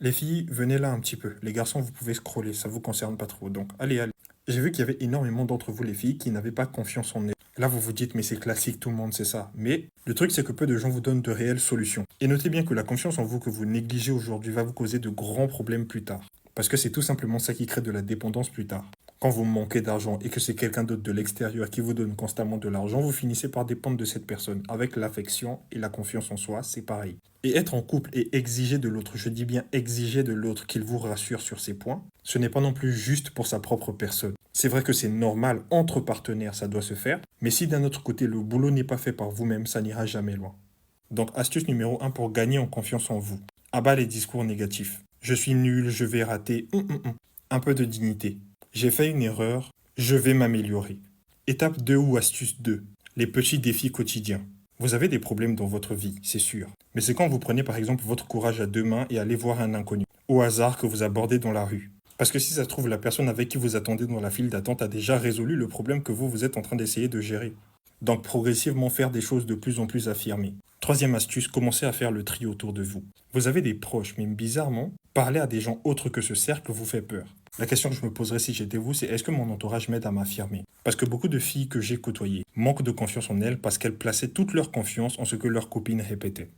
Les filles, venez là un petit peu. Les garçons, vous pouvez scroller, ça vous concerne pas trop. Donc, allez, allez. J'ai vu qu'il y avait énormément d'entre vous, les filles, qui n'avaient pas confiance en elles. Là, vous vous dites, mais c'est classique, tout le monde sait ça. Mais le truc, c'est que peu de gens vous donnent de réelles solutions. Et notez bien que la confiance en vous que vous négligez aujourd'hui va vous causer de grands problèmes plus tard. Parce que c'est tout simplement ça qui crée de la dépendance plus tard. Quand vous manquez d'argent et que c'est quelqu'un d'autre de l'extérieur qui vous donne constamment de l'argent, vous finissez par dépendre de cette personne. Avec l'affection et la confiance en soi, c'est pareil. Et être en couple et exiger de l'autre, je dis bien exiger de l'autre qu'il vous rassure sur ces points, ce n'est pas non plus juste pour sa propre personne. C'est vrai que c'est normal, entre partenaires, ça doit se faire, mais si d'un autre côté le boulot n'est pas fait par vous-même, ça n'ira jamais loin. Donc astuce numéro 1 pour gagner en confiance en vous. Abat les discours négatifs. Je suis nul, je vais rater. Un peu de dignité. J'ai fait une erreur, je vais m'améliorer. Étape 2 ou astuce 2. Les petits défis quotidiens. Vous avez des problèmes dans votre vie, c'est sûr. Mais c'est quand vous prenez par exemple votre courage à deux mains et allez voir un inconnu, au hasard que vous abordez dans la rue. Parce que si ça se trouve, la personne avec qui vous attendez dans la file d'attente a déjà résolu le problème que vous êtes en train d'essayer de gérer. Donc progressivement faire des choses de plus en plus affirmées. Troisième astuce, commencez à faire le tri autour de vous. Vous avez des proches, mais bizarrement, parler à des gens autres que ce cercle vous fait peur. La question que je me poserais si j'étais vous, c'est est-ce que mon entourage m'aide à m'affirmer? Parce que beaucoup de filles que j'ai côtoyées manquent de confiance en elles parce qu'elles plaçaient toute leur confiance en ce que leurs copines répétaient.